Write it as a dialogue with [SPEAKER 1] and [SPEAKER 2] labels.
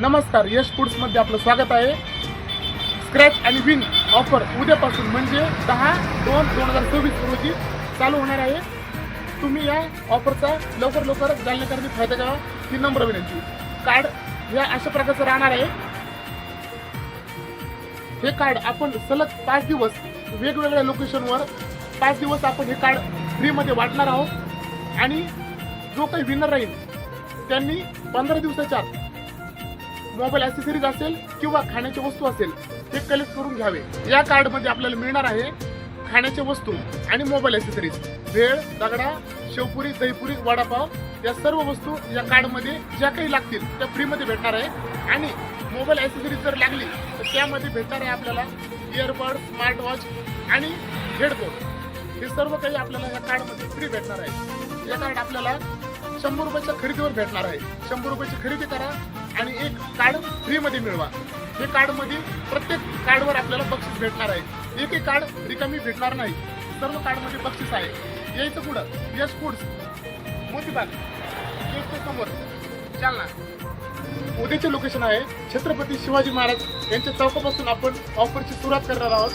[SPEAKER 1] नमस्कार, यश फूड्समध्ये आपलं स्वागत आहे. स्क्रॅच आणि विन ऑफर उद्यापासून म्हणजे 10/2/2024 रोजी चालू होणार आहे. तुम्ही या ऑफरचा लवकर जाणण्याकरता फायदा घ्यावा ही नम्र विनंती. कार्ड या अशा प्रकारचं राहणार आहे. हे कार्ड आपण सलग 5 दिवस वेगवेगळ्या लोकेशनवर 5 दिवस आपण हे कार्ड फ्रीमध्ये वाटणार आहोत आणि जो काही विनर राहील त्यांनी 15 दिवसाच्या आत मोबाईल ॲक्सेसरीज असेल किंवा खाण्याच्या वस्तू असेल ते कलेक्ट करून घ्यावे. या कार्डमध्ये आपल्याला मिळणार आहे खाण्याच्या वस्तू आणि मोबाईल ॲक्सेसरीज, भेळ, दगडा, शेवपुरी, दहीपुरी, वडापाव या सर्व वस्तू या कार्डमध्ये ज्या काही लागतील त्या फ्रीमध्ये भेटणार आहे. आणि मोबाईल ॲक्सेसरीज जर लागली तर त्यामध्ये भेटणार आहे आपल्याला इयरबड, स्मार्ट वॉच आणि हेडफोन. हे सर्व काही आपल्याला या कार्डमध्ये फ्री भेटणार आहे. या कार्ड आपल्याला 100 रुपयाच्या खरेदीवर भेटणार आहे. 100 रुपयाची खरेदी करा आणि एक कार्ड फ्रीमध्ये मिळवा. हे कार्डमध्ये प्रत्येक कार्डवर आपल्याला बक्षीस भेटणार आहे. एकही कार्ड रिकामी भेटणार नाही. सर्व कार्डमध्ये बक्षीस आहे. यायचं पुढं यश फूड्स, मोतीबाग गेटच्या समोर, जालना. उद्याचे लोकेशन आहे छत्रपती शिवाजी महाराज यांच्या चौकापासून आपण ऑफरची सुरुवात करणार आहोत.